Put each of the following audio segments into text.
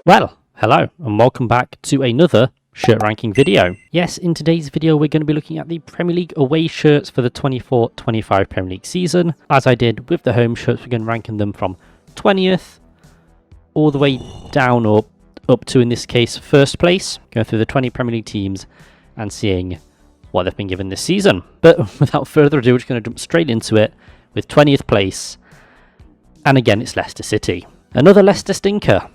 Well, hello and welcome back to another shirt ranking video. Yes, in today's video we're going to be looking at the Premier League away shirts for the 24-25 Premier League season. As I did with the home shirts, we're going to rank them from 20th all the way down or up to, in this case, first place, going through the 20 Premier League teams and seeing what they've been given this season. But without further ado, we're just going to jump straight into it with 20th place. And again, it's Leicester City. Another Leicester stinker.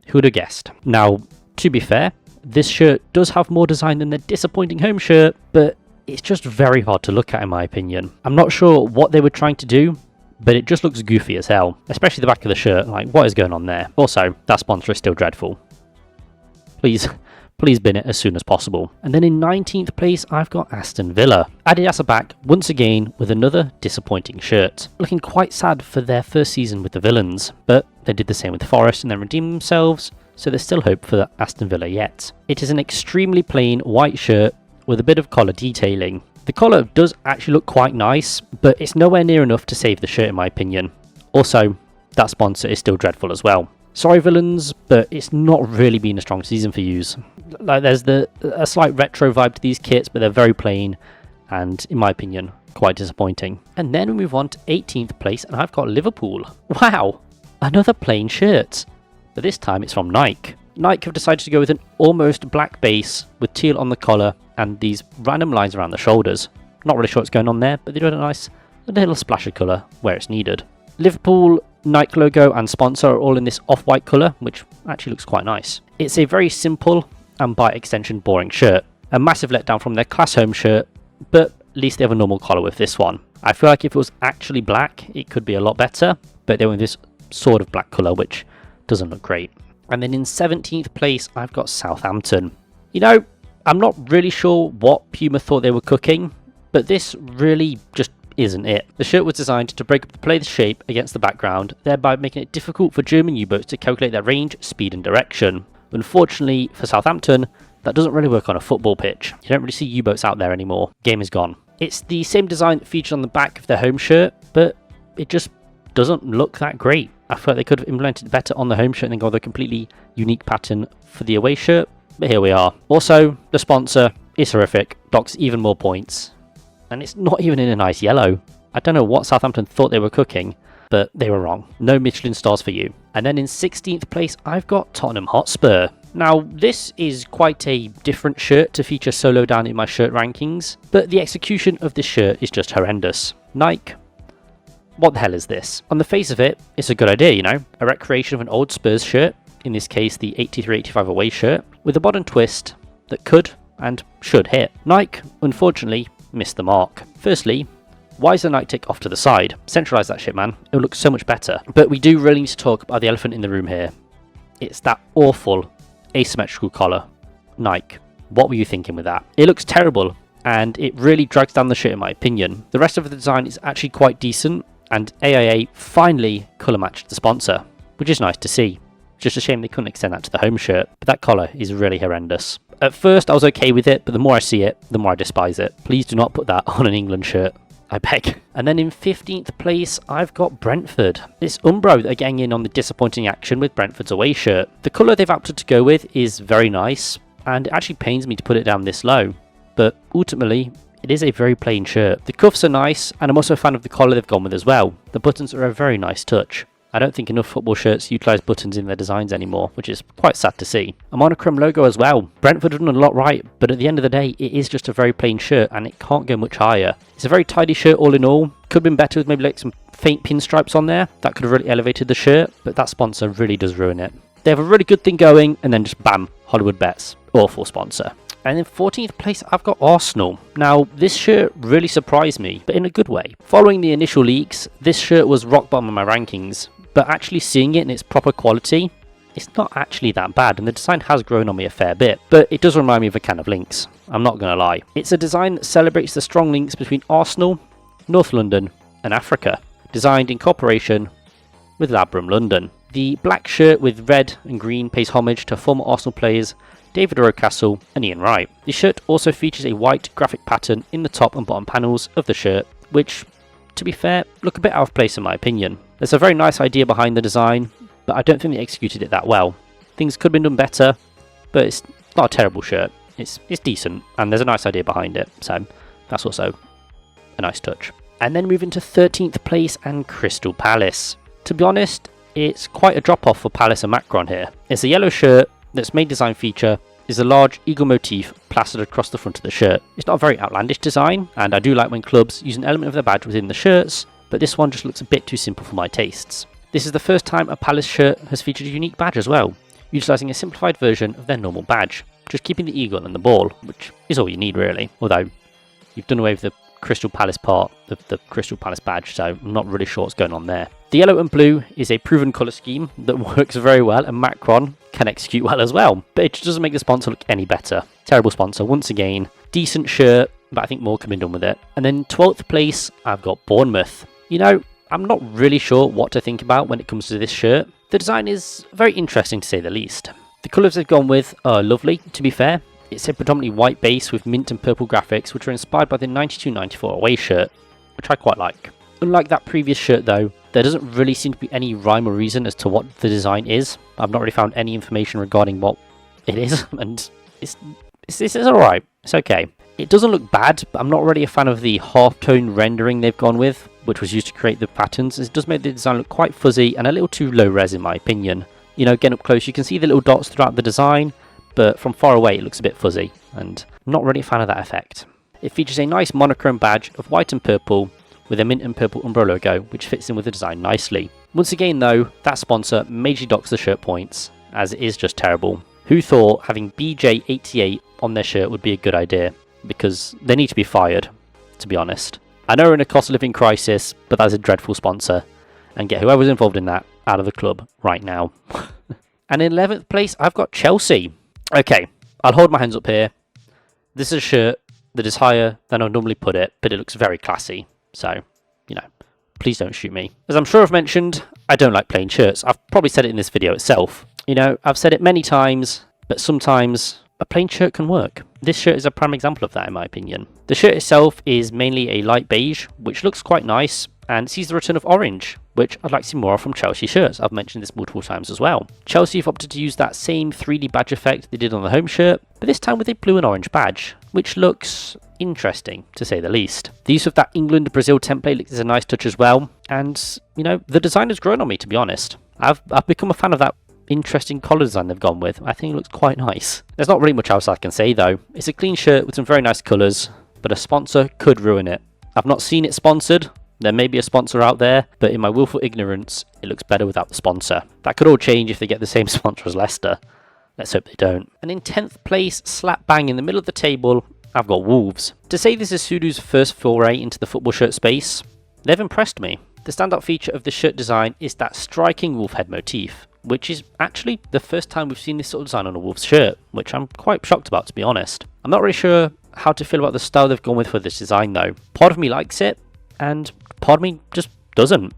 Who would have guessed? Now, to be fair, this shirt does have more design than their disappointing home shirt, but it's just very hard to look at in my opinion. I'm not sure what they were trying to do, but it just looks goofy as hell, especially the back of the shirt. Like, what is going on there? Also, that sponsor is still dreadful. Please bin it as soon as possible. And then in 19th place, I've got Aston Villa. Adidas are back once again with another disappointing shirt. Looking quite sad for their first season with the Villains, but they did the same with Forest and then redeemed themselves, so there's still hope for Aston Villa yet. It is an extremely plain white shirt with a bit of collar detailing. The collar does actually look quite nice, but it's nowhere near enough to save the shirt in my opinion. Also, that sponsor is still dreadful as well. Sorry Villains, but it's not really been a strong season for yous. Like, there's a slight retro vibe to these kits, but they're very plain and, in my opinion, quite disappointing. And then we move on to 18th place, and I've got Liverpool. Wow, another plain shirt, but this time it's from Nike. Nike have decided to go with an almost black base with teal on the collar and these random lines around the shoulders. Not really sure what's going on there, but they do a nice little splash of colour where it's needed. Liverpool, Nike logo and sponsor are all in this off-white colour, which actually looks quite nice. It's a very simple and by extension boring shirt. A massive letdown from their class home shirt, but at least they have a normal collar with this one. I feel like if it was actually black, it could be a lot better, but they went with this sort of black colour, which doesn't look great. And then in 17th place, I've got Southampton. You know, I'm not really sure what Puma thought they were cooking, but this really just isn't it. The shirt was designed to break up the player's shape against the background, thereby making it difficult for German U-boats to calculate their range, speed and direction. Unfortunately for Southampton, that doesn't really work on a football pitch. You don't really see U-boats out there anymore. Game is gone. It's the same design that featured on the back of their home shirt, but it just doesn't look that great. I feel like they could have implemented better on the home shirt and then gone with a completely unique pattern for the away shirt, but here we are. Also, the sponsor is horrific, docks even more points, and it's not even in a nice yellow. I don't know what Southampton thought they were cooking, but they were wrong. No Michelin stars for you. And then in 16th place, I've got Tottenham Hotspur. Now, this is quite a different shirt to feature so low down in my shirt rankings, but the execution of this shirt is just horrendous. Nike, what the hell is this? On the face of it, it's a good idea, you know? A recreation of an old Spurs shirt, in this case the 83-85 away shirt, with a modern twist that could and should hit. Nike, unfortunately, missed the mark. Firstly, why is the Nike tick off to the side? Centralise that shit, man. It will look so much better. But we do really need to talk about the elephant in the room here. It's that awful asymmetrical collar. Nike, what were you thinking with that? It looks terrible, and it really drags down the shirt in my opinion. The rest of the design is actually quite decent, and AIA finally colour matched the sponsor, which is nice to see. Just a shame they couldn't extend that to the home shirt, but that collar is really horrendous. At first I was okay with it, but the more I see it, the more I despise it. Please do not put that on an England shirt, I beg. And then in 15th place, I've got Brentford. It's Umbro that are getting in on the disappointing action with Brentford's away shirt. The colour they've opted to go with is very nice, and it actually pains me to put it down this low, but ultimately, it is a very plain shirt. The cuffs are nice, and I'm also a fan of the collar they've gone with as well. The buttons are a very nice touch. I don't think enough football shirts utilise buttons in their designs anymore, which is quite sad to see. A monochrome logo as well. Brentford have done a lot right, but at the end of the day, it is just a very plain shirt, and it can't go much higher. It's a very tidy shirt all in all. Could have been better with maybe like some faint pinstripes on there. That could have really elevated the shirt, but that sponsor really does ruin it. They have a really good thing going, and then just bam, Hollywood Bets. Awful sponsor. And in 14th place, I've got Arsenal. Now, this shirt really surprised me, but in a good way. Following the initial leaks, this shirt was rock bottom in my rankings, but actually seeing it in its proper quality, it's not actually that bad, and the design has grown on me a fair bit, but it does remind me of a can of Lynx. I'm not going to lie. It's a design that celebrates the strong links between Arsenal, North London, and Africa, designed in cooperation with Labrum London. The black shirt with red and green pays homage to former Arsenal players David Rocastle and Ian Wright. The shirt also features a white graphic pattern in the top and bottom panels of the shirt, which, to be fair, look a bit out of place in my opinion. There's a very nice idea behind the design, but I don't think they executed it that well. Things could have been done better, but it's not a terrible shirt. It's decent, and there's a nice idea behind it, so that's also a nice touch. And then moving to 13th place and Crystal Palace. To be honest, it's quite a drop-off for Palace and Macron here. It's a yellow shirt that's main design feature is a large eagle motif plastered across the front of the shirt. It's not a very outlandish design, and I do like when clubs use an element of their badge within the shirts, but this one just looks a bit too simple for my tastes. This is the first time a Palace shirt has featured a unique badge as well, utilising a simplified version of their normal badge, just keeping the eagle and the ball, which is all you need really, although you've done away with the Crystal Palace part of the Crystal Palace badge, so I'm not really sure what's going on there. The yellow and blue is a proven colour scheme that works very well, and Macron can execute well as well, but it just doesn't make the sponsor look any better. Terrible sponsor once again. Decent shirt, but I think more can be done with it. And then 12th place, I've got Bournemouth. You know, I'm not really sure what to think about when it comes to this shirt. The design is very interesting to say the least. The colours they've gone with are lovely, to be fair. It's a predominantly white base with mint and purple graphics, which are inspired by the 92-94 away shirt, which I quite like. Unlike that previous shirt though, there doesn't really seem to be any rhyme or reason as to what the design is. I've not really found any information regarding what it is, and it's alright. It's okay. It doesn't look bad, but I'm not really a fan of the half-tone rendering they've gone with, which was used to create the patterns. It does make the design look quite fuzzy and a little too low-res in my opinion. You know, getting up close you can see the little dots throughout the design, but from far away it looks a bit fuzzy, and I'm not really a fan of that effect. It features a nice monochrome badge of white and purple with a mint and purple Umbro logo, which fits in with the design nicely. Once again though, that sponsor majorly docks the shirt points, as it is just terrible. Who thought having BJ88 on their shirt would be a good idea? Because they need to be fired, to be honest. I know we're in a cost of living crisis, but that's a dreadful sponsor, and get whoever's involved in that out of the club right now. And in 11th place, I've got Chelsea. Okay, I'll hold my hands up here. This is a shirt that is higher than I'd normally put it, but it looks very classy. So, you know, please don't shoot me. As I'm sure I've mentioned, I don't like plain shirts. I've probably said it in this video itself. You know, I've said it many times, but sometimes a plain shirt can work. This shirt is a prime example of that in my opinion. The shirt itself is mainly a light beige, which looks quite nice, and sees the return of orange, which I'd like to see more of from Chelsea shirts. I've mentioned this multiple times as well. Chelsea have opted to use that same 3D badge effect they did on the home shirt, but this time with a blue and orange badge, which looks interesting to say the least. The use of that England-Brazil template is a nice touch as well, and you know, the design has grown on me, to be honest. I've become a fan of that interesting collar design they've gone with. I think it looks quite nice. There's not really much else I can say though. It's a clean shirt with some very nice colours, but a sponsor could ruin it. I've not seen it sponsored. There may be a sponsor out there, but in my willful ignorance, it looks better without the sponsor. That could all change if they get the same sponsor as Leicester. Let's hope they don't. And in 10th place, slap bang in the middle of the table, I've got Wolves. To say this is Sudo's first foray into the football shirt space, they've impressed me. The standout feature of the shirt design is that striking wolf head motif, which is actually the first time we've seen this sort of design on a Wolves shirt, which I'm quite shocked about, to be honest. I'm not really sure how to feel about the style they've gone with for this design though. Part of me likes it, and part of me just doesn't.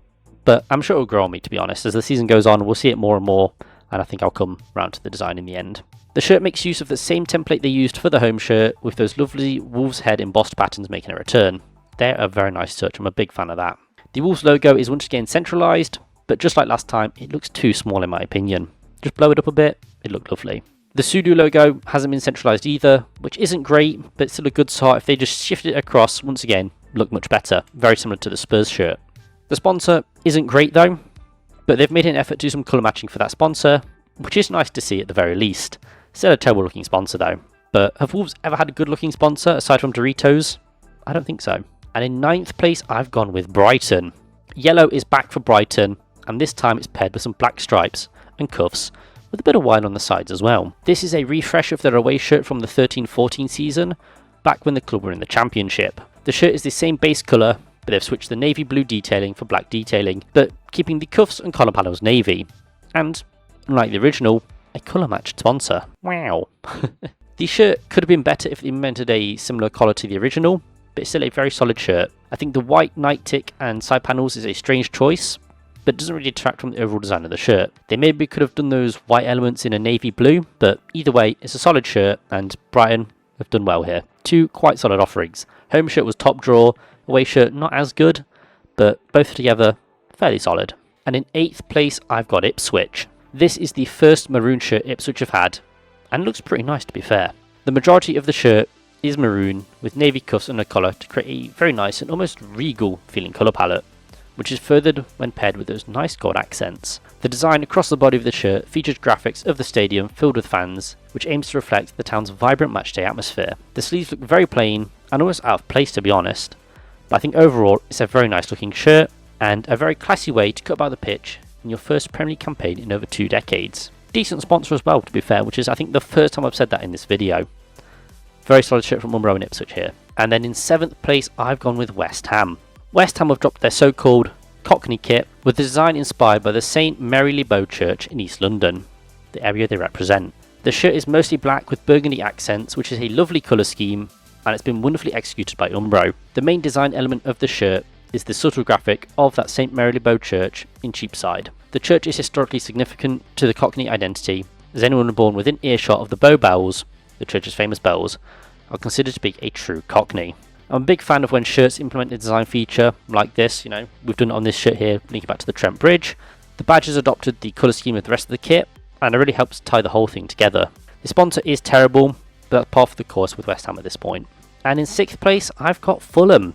But I'm sure it'll grow on me, to be honest. As the season goes on, we'll see it more and more, and I think I'll come round to the design in the end. The shirt makes use of the same template they used for the home shirt, with those lovely Wolves head embossed patterns making a return. They're a very nice touch, I'm a big fan of that. The Wolves logo is once again centralised, but just like last time, it looks too small in my opinion. Just blow it up a bit, it looked lovely. The Sudo logo hasn't been centralised either, which isn't great, but it's still a good start. If they just shifted it across, once again, look much better. Very similar to the Spurs shirt. The sponsor isn't great though, but they've made an effort to do some colour matching for that sponsor, which is nice to see at the very least. Still a terrible looking sponsor though. But have Wolves ever had a good looking sponsor aside from Doritos? I don't think so. And in 9th place, I've gone with Brighton. Yellow is back for Brighton, and this time it's paired with some black stripes and cuffs, with a bit of white on the sides as well. This is a refresh of their away shirt from the 13-14 season, back when the club were in the Championship. The shirt is the same base colour, but they've switched the navy blue detailing for black detailing, but keeping the cuffs and collar panels navy. And, unlike the original, a colour matched sponsor. Wow. The shirt could have been better if it implemented a similar collar to the original, but it's still a very solid shirt. I think the white night tick and side panels is a strange choice, but doesn't really detract from the overall design of the shirt. They maybe could have done those white elements in a navy blue, but either way, it's a solid shirt, and Brighton have done well here. Two quite solid offerings. Home shirt was top draw, away shirt not as good, but both together, fairly solid. And in 8th place, I've got Ipswich. This is the first maroon shirt Ipswich have had, and looks pretty nice to be fair. The majority of the shirt is maroon with navy cuffs and a collar to create a very nice and almost regal feeling colour palette, which is furthered when paired with those nice gold accents. The design across the body of the shirt features graphics of the stadium filled with fans, which aims to reflect the town's vibrant matchday atmosphere. The sleeves look very plain and almost out of place to be honest, but I think overall it's a very nice looking shirt and a very classy way to cut about the pitch in your first Premier League campaign in over 2 decades. Decent sponsor as well to be fair, which is I think the first time I've said that in this video. Very solid shirt from Umbro and Ipswich here. And then in 7th place I've gone with West Ham. West Ham have dropped their so-called Cockney kit with the design inspired by the St Mary Le Bow Church in East London, the area they represent. The shirt is mostly black with burgundy accents, which is a lovely colour scheme, and it's been wonderfully executed by Umbro. The main design element of the shirt is the subtle graphic of that St Mary Le Bow Church in Cheapside. The church is historically significant to the Cockney identity, as anyone born within earshot of the Bow Bells, the church's famous bells, are considered to be a true Cockney. I'm a big fan of when shirts implement a design feature like this, we've done it on this shirt here, linking back to the Trent Bridge. The badge has adopted the colour scheme of the rest of the kit, and it really helps tie the whole thing together. The sponsor is terrible, but that's par for the course with West Ham at this point. And in 6th place, I've got Fulham,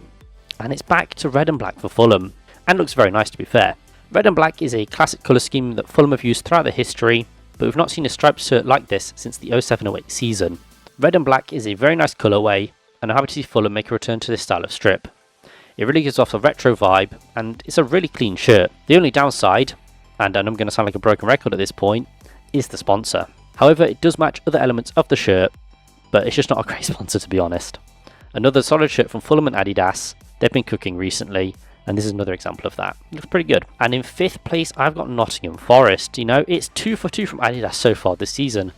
and it's back to red and black for Fulham, and looks very nice to be fair. Red and black is a classic colour scheme that Fulham have used throughout their history, but we've not seen a striped shirt like this since the 07-08 season. Red and black is a very nice colourway, and I'm happy to see Fulham make a return to this style of strip. It really gives off a retro vibe, and it's a really clean shirt. The only downside, and I'm going to sound like a broken record at this point, is the sponsor. However, it does match other elements of the shirt, but it's just not a great sponsor to be honest. Another solid shirt from Fulham and Adidas. They've been cooking recently, and this is another example of that. It looks pretty good. And in 5th place, I've got Nottingham Forest. It's 2 for 2 from Adidas so far this season,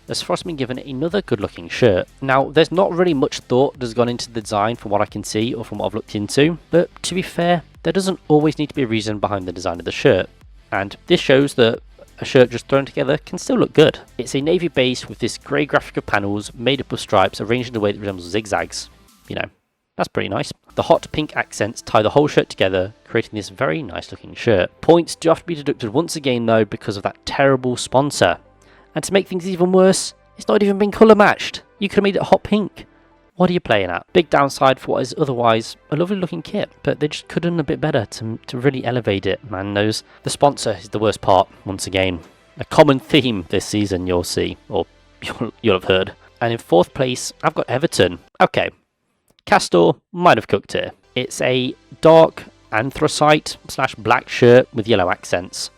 as Forest been given another good looking shirt. Now, there's not really much thought that's gone into the design from what I can see or from what I've looked into, but to be fair, there doesn't always need to be a reason behind the design of the shirt. And this shows that a shirt just thrown together can still look good. It's a navy base with this grey graphic of panels made up of stripes arranged in a way that resembles zigzags. That's pretty nice. The hot pink accents tie the whole shirt together, creating this very nice looking shirt. Points do have to be deducted once again though because of that terrible sponsor. And to make things even worse, it's not even been colour matched. You could have made it hot pink. What are you playing at? Big downside for what is otherwise a lovely looking kit, but they just could have done a bit better to really elevate it, man knows. The sponsor is the worst part, once again. A common theme this season you'll see, or you'll have heard. And in 4th place, I've got Everton. Okay, Castor might have cooked here. It's a dark anthracite / black shirt with yellow accents.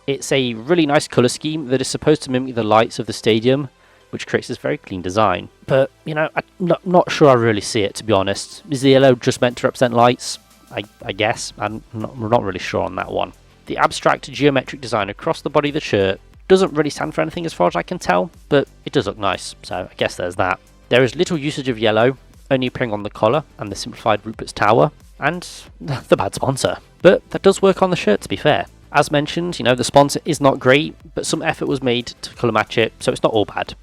It's a really nice colour scheme that is supposed to mimic the lights of the stadium, which creates this very clean design. But, I'm not sure I really see it, to be honest. Is the yellow just meant to represent lights? I guess. I'm not really sure on that one. The abstract geometric design across the body of the shirt doesn't really stand for anything as far as I can tell, but it does look nice, so I guess there's that. There is little usage of yellow, only appearing on the collar and the simplified Rupert's Tower, and the bad sponsor. But that does work on the shirt, to be fair. As mentioned, the sponsor is not great, but some effort was made to colour match it, so it's not all bad.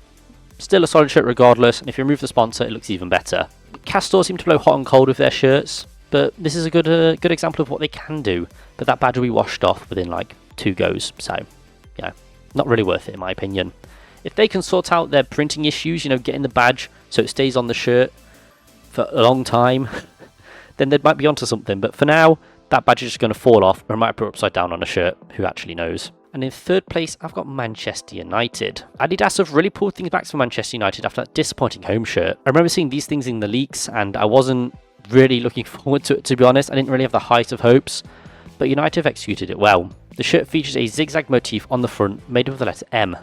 Still a solid shirt regardless, and if you remove the sponsor, it looks even better. Castor seem to blow hot and cold with their shirts, but this is a good example of what they can do, but that badge will be washed off within like 2 goes, so, not really worth it in my opinion. If they can sort out their printing issues, getting the badge so it stays on the shirt for a long time, then they might be onto something, but for now, that badge is just going to fall off, or it might put upside down on a shirt, who actually knows. And in 3rd place, I've got Manchester United. Adidas have really pulled things back for Manchester United after that disappointing home shirt. I remember seeing these things in the leaks, and I wasn't really looking forward to it, to be honest. I didn't really have the height of hopes, but United have executed it well. The shirt features a zigzag motif on the front, made of the letter M,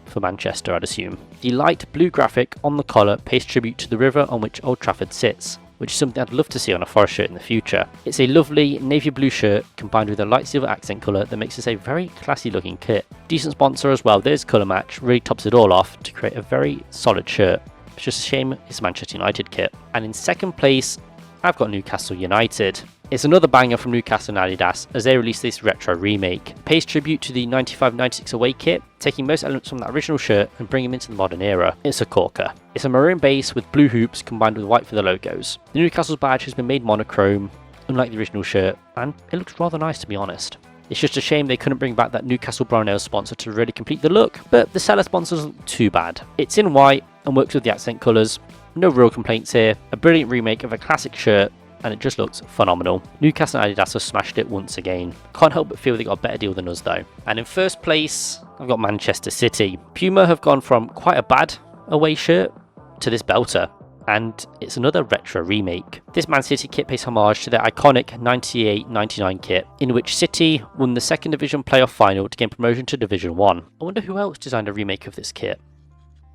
for Manchester, I'd assume. The light blue graphic on the collar pays tribute to the river on which Old Trafford sits, which is something I'd love to see on a Forest shirt in the future. It's a lovely navy blue shirt combined with a light silver accent colour that makes this a very classy looking kit. Decent sponsor as well, there's colour match, really tops it all off to create a very solid shirt. It's just a shame it's a Manchester United kit. And in 2nd place, I've got Newcastle United. It's another banger from Newcastle and Adidas as they release this retro remake. It pays tribute to the 95-96 away kit, taking most elements from that original shirt and bringing them into the modern era. It's a corker. It's a maroon base with blue hoops combined with white for the logos. The Newcastle badge has been made monochrome, unlike the original shirt, and it looks rather nice to be honest. It's just a shame they couldn't bring back that Newcastle Brown Ale sponsor to really complete the look, but the seller sponsor isn't too bad. It's in white and works with the accent colours. No real complaints here. A brilliant remake of a classic shirt, and it just looks phenomenal. Newcastle and Adidas have smashed it once again. Can't help but feel they got a better deal than us though. And in first place, I've got Manchester City. Puma have gone from quite a bad away shirt to this belter, and it's another retro remake. This Man City kit pays homage to their iconic 98-99 kit, in which City won the second division playoff final to gain promotion to Division 1. I wonder who else designed a remake of this kit.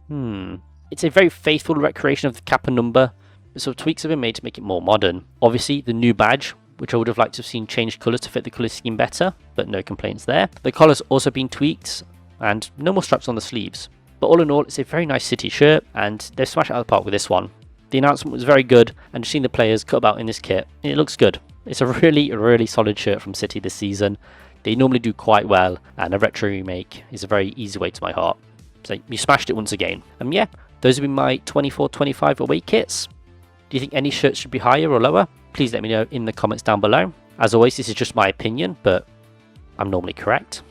It's a very faithful recreation of the cap and number, but some tweaks have been made to make it more modern. Obviously, the new badge, which I would have liked to have seen changed colours to fit the colour scheme better, but no complaints there. The collar's also been tweaked, and no more straps on the sleeves. But all in all, it's a very nice City shirt, and they've smashed it out of the park with this one. The announcement was very good, and just seeing the players cut about in this kit, it looks good. It's a really solid shirt from City this season. They normally do quite well, and a retro remake is a very easy way to my heart. So you smashed it once again. And yeah, those have been my 24-25 away kits. Do you think any shirts should be higher or lower? Please let me know in the comments down below. As always, this is just my opinion, but I'm normally correct.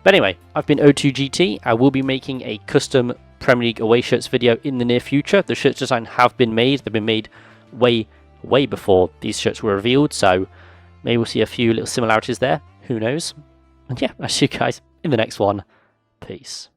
But anyway, I've been O2GT. I will be making a custom Premier League away shirts video in the near future. The shirts design have been made. They've been made way before these shirts were revealed, so maybe we'll see a few little similarities there. Who knows? And yeah, I'll see you guys in the next one. Peace.